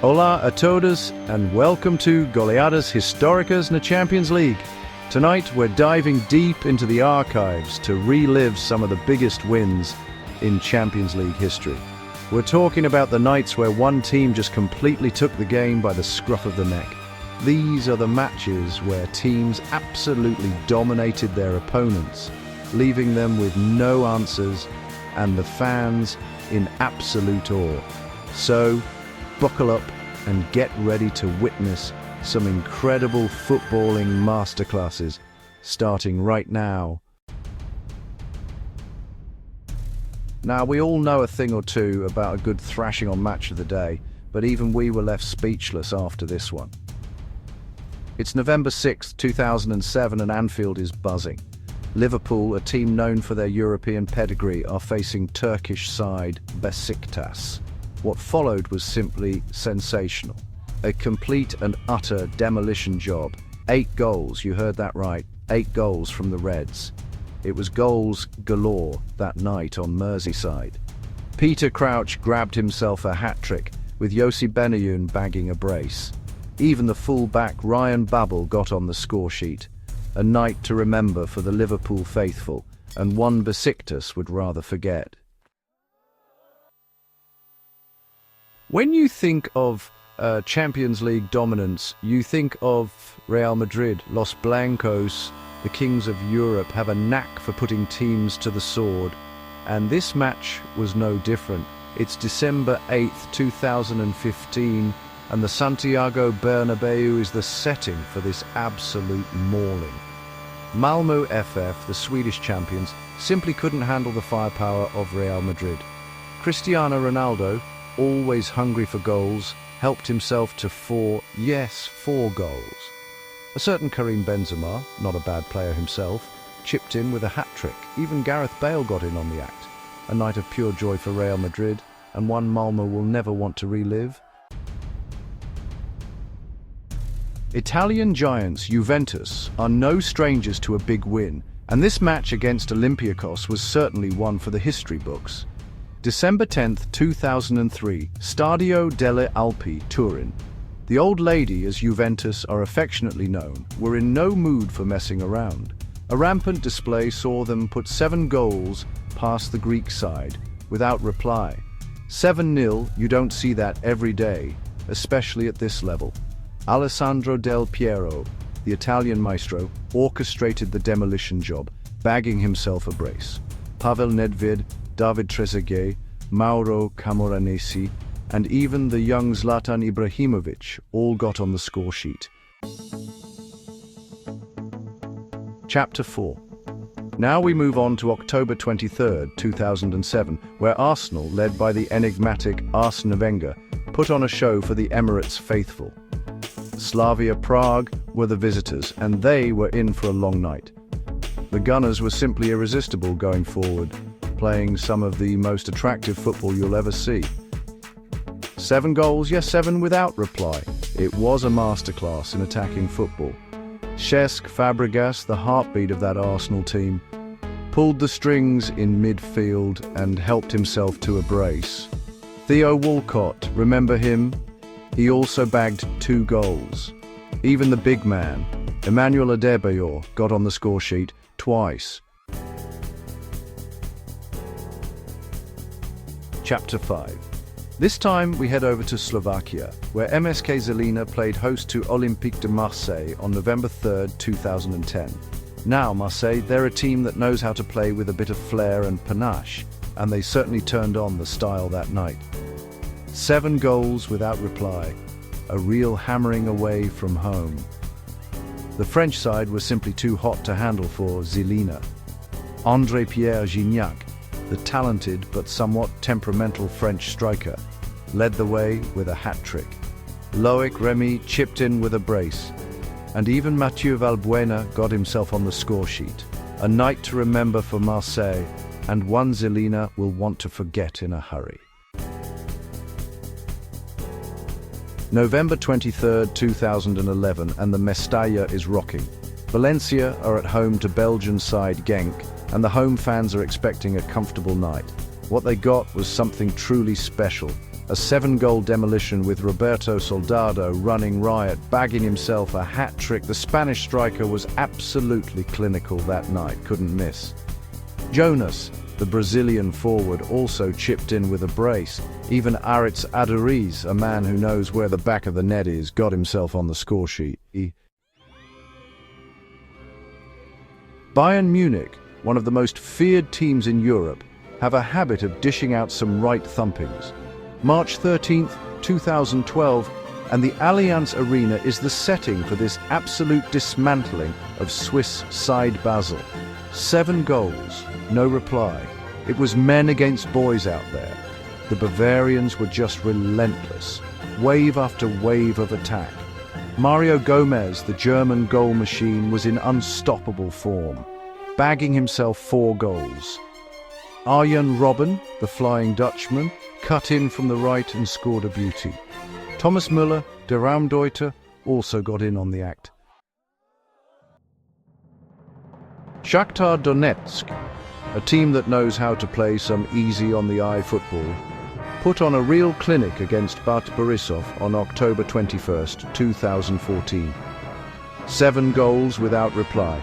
Hola a todos and welcome to Goleadas Históricas na Champions League. Tonight we're diving deep into the archives to relive some of the biggest wins in Champions League history. We're talking about the nights where one team just completely took the game by the scruff of the neck. These are the matches where teams absolutely dominated their opponents, leaving them with no answers and the fans in absolute awe. So, buckle up and get ready to witness some incredible footballing masterclasses starting right now. Now, we all know a thing or two about a good thrashing on Match of the Day, but even we were left speechless after this one. It's November 6th, 2007 and Anfield is buzzing. Liverpool, a team known for their European pedigree, are facing Turkish side Besiktas. What followed was simply sensational. A complete and utter demolition job. 8 goals, you heard that right, 8 goals from the Reds. It was goals galore that night on Merseyside. Peter Crouch grabbed himself a hat-trick, with Yossi Benayoun bagging a brace. Even the full-back Ryan Babel got on the score sheet. A night to remember for the Liverpool faithful, and one Besiktas would rather forget. When you think of Champions League dominance, you think of Real Madrid. Los Blancos, the kings of Europe, have a knack for putting teams to the sword, and this match was no different. It's December 8th, 2015, and the Santiago Bernabeu is the setting for this absolute mauling. Malmö FF, the Swedish champions, simply couldn't handle the firepower of Real Madrid. Cristiano Ronaldo, always hungry for goals, helped himself to 4 goals. A certain Karim Benzema, not a bad player himself, chipped in with a hat-trick. Even Gareth Bale got in on the act. A night of pure joy for Real Madrid, and one Malmö will never want to relive. Italian giants Juventus are no strangers to a big win, and this match against Olympiacos was certainly one for the history books. December 10th, 2003, Stadio delle Alpi, Turin. The old lady, as Juventus are affectionately known, were in no mood for messing around. A rampant display saw them put 7 goals past the Greek side, without reply. 7-0, you don't see that every day, especially at this level. Alessandro Del Piero, the Italian maestro, orchestrated the demolition job, bagging himself a brace. Pavel Nedved, David Trezeguet, Mauro Camoranesi, and even the young Zlatan Ibrahimovic all got on the score sheet. Chapter 4. Now we move on to October 23rd, 2007, where Arsenal, led by the enigmatic Arsene Wenger, put on a show for the Emirates faithful. Slavia Prague were the visitors, and they were in for a long night. The Gunners were simply irresistible going forward, playing some of the most attractive football you'll ever see. 7 goals, yes, 7 without reply. It was a masterclass in attacking football. Cesc Fabregas, the heartbeat of that Arsenal team, pulled the strings in midfield and helped himself to a brace. Theo Walcott, remember him? He also bagged 2 goals. Even the big man, Emmanuel Adebayor, got on the score sheet twice. Chapter 5. This time we head over to Slovakia, where MSK Žilina played host to Olympique de Marseille on November 3rd, 2010. Now Marseille, they're a team that knows how to play with a bit of flair and panache, and they certainly turned on the style that night. 7 goals without reply, a real hammering away from home. The French side was simply too hot to handle for Žilina. André-Pierre Gignac, the talented but somewhat temperamental French striker, led the way with a hat-trick. Loic Remy chipped in with a brace, and even Mathieu Valbuena got himself on the score sheet. A night to remember for Marseille, and one Žilina will want to forget in a hurry. November 23rd, 2011, and the Mestalla is rocking. Valencia are at home to Belgian side Genk, and the home fans are expecting a comfortable night. What they got was something truly special. A 7-goal demolition with Roberto Soldado running riot, bagging himself a hat-trick. The Spanish striker was absolutely clinical that night, couldn't miss. Jonas, the Brazilian forward, also chipped in with a brace. Even Aritz Aduriz, a man who knows where the back of the net is, got himself on the score sheet. Bayern Munich, one of the most feared teams in Europe, have a habit of dishing out some right thumpings. March 13th, 2012, and the Allianz Arena is the setting for this absolute dismantling of Swiss side Basel. 7 goals, no reply. It was men against boys out there. The Bavarians were just relentless, wave after wave of attack. Mario Gomez, the German goal machine, was in unstoppable form, bagging himself 4 goals. Arjen Robben, the Flying Dutchman, cut in from the right and scored a beauty. Thomas Müller, de Raumdeuter, also got in on the act. Shakhtar Donetsk, a team that knows how to play some easy-on-the-eye football, put on a real clinic against Bart Borisov on October 21st, 2014. 7 goals without reply.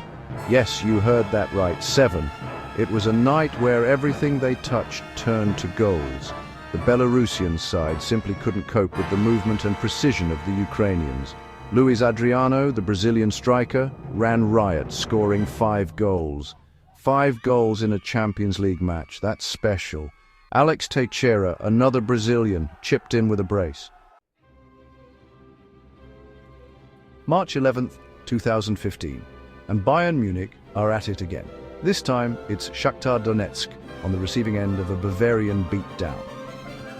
Yes, you heard that right, 7. It was a night where everything they touched turned to goals. The Belarusian side simply couldn't cope with the movement and precision of the Ukrainians. Luis Adriano, the Brazilian striker, ran riot, scoring 5 goals. 5 goals in a Champions League match, that's special. Alex Teixeira, another Brazilian, chipped in with a brace. March 11th, 2015, and Bayern Munich are at it again. This time, it's Shakhtar Donetsk on the receiving end of a Bavarian beatdown.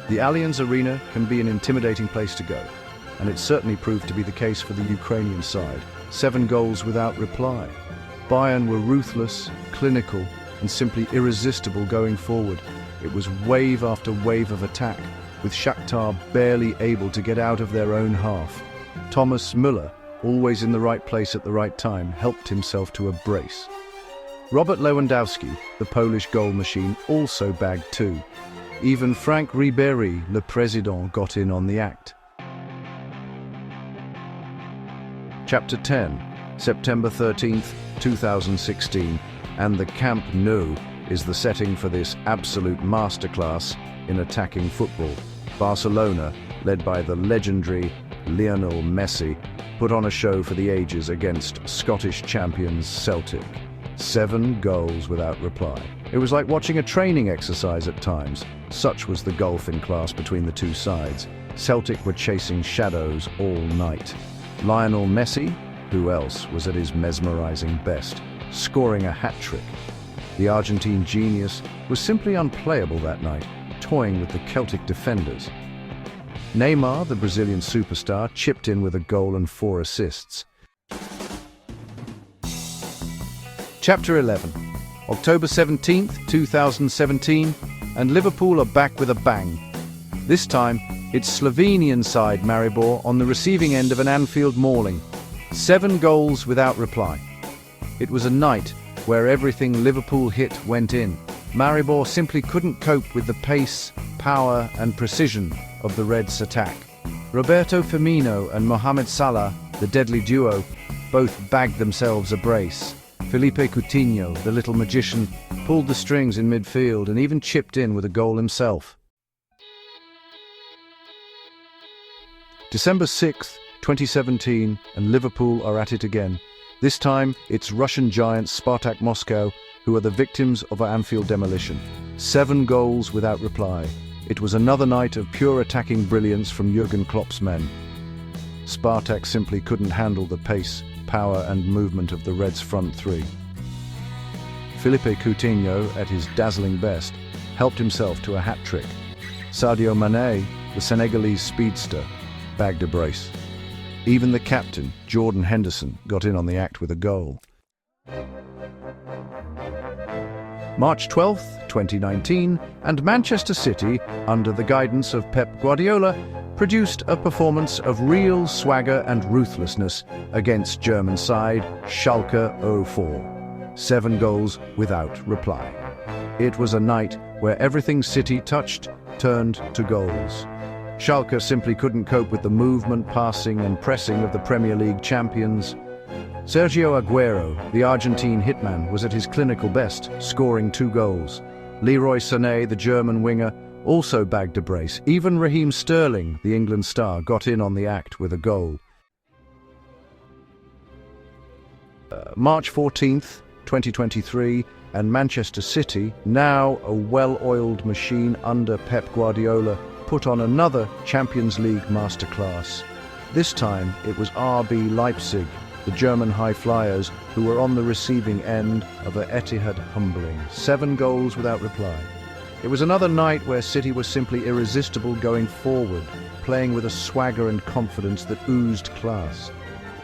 The Allianz Arena can be an intimidating place to go, and it certainly proved to be the case for the Ukrainian side. 7 goals without reply. Bayern were ruthless, clinical, and simply irresistible going forward. It was wave after wave of attack, with Shakhtar barely able to get out of their own half. Thomas Müller, always in the right place at the right time, helped himself to a brace. Robert Lewandowski, the Polish goal machine, also bagged 2. Even Frank Ribéry, le Président, got in on the act. Chapter 10, September 13th, 2016, and the Camp Nou is the setting for this absolute masterclass in attacking football. Barcelona, led by the legendary Lionel Messi, put on a show for the ages against Scottish champions Celtic. 7 goals without reply. It was like watching a training exercise at times. Such was the gulf in class between the two sides. Celtic were chasing shadows all night. Lionel Messi, who else, was at his mesmerizing best, scoring a hat-trick. The Argentine genius was simply unplayable that night, toying with the Celtic defenders. Neymar, the Brazilian superstar, chipped in with a goal and 4 assists. Chapter 11, October 17th, 2017, and Liverpool are back with a bang. This time, it's Slovenian side Maribor on the receiving end of an Anfield mauling. 7 goals without reply. It was a night where everything Liverpool hit went in. Maribor simply couldn't cope with the pace, power and precision of the Reds' attack. Roberto Firmino and Mohamed Salah, the deadly duo, both bagged themselves a brace. Felipe Coutinho, the little magician, pulled the strings in midfield and even chipped in with a goal himself. December 6th, 2017, and Liverpool are at it again. This time, it's Russian giants Spartak Moscow who are the victims of our Anfield demolition. 7 goals without reply. It was another night of pure attacking brilliance from Jurgen Klopp's men. Spartak simply couldn't handle the pace, power and movement of the Reds' front three. Felipe Coutinho, at his dazzling best, helped himself to a hat-trick. Sadio Mane, the Senegalese speedster, bagged a brace. Even the captain, Jordan Henderson, got in on the act with a goal. March 12th, 2019, and Manchester City, under the guidance of Pep Guardiola, produced a performance of real swagger and ruthlessness against German side Schalke 04. 7 goals without reply. It was a night where everything City touched turned to goals. Schalke simply couldn't cope with the movement, passing and pressing of the Premier League champions. Sergio Aguero, the Argentine hitman, was at his clinical best, scoring 2 goals. Leroy Sané, the German winger, also bagged a brace. Even Raheem Sterling, the England star, got in on the act with a goal. March 14th, 2023, and Manchester City, now a well-oiled machine under Pep Guardiola, put on another Champions League masterclass. This time it was RB Leipzig, the German high flyers, who were on the receiving end of an Etihad humbling. 7 goals without reply. It was another night where City was simply irresistible going forward, playing with a swagger and confidence that oozed class.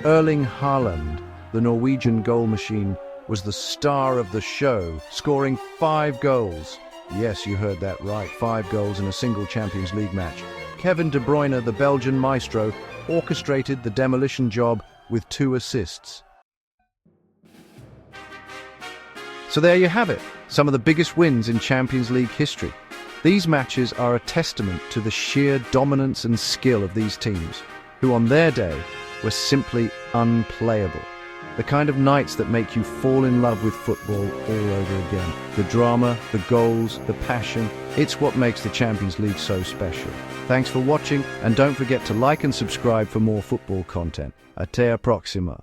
Erling Haaland, the Norwegian goal machine, was the star of the show, scoring 5 goals. Yes, you heard that right, 5 goals in a single Champions League match. Kevin De Bruyne, the Belgian maestro, orchestrated the demolition job with 2 assists. So there you have it, some of the biggest wins in Champions League history. These matches are a testament to the sheer dominance and skill of these teams, who on their day were simply unplayable. The kind of nights that make you fall in love with football all over again. The drama, the goals, the passion, it's what makes the Champions League so special. Thanks for watching, and don't forget to like and subscribe for more football content. Até a próxima.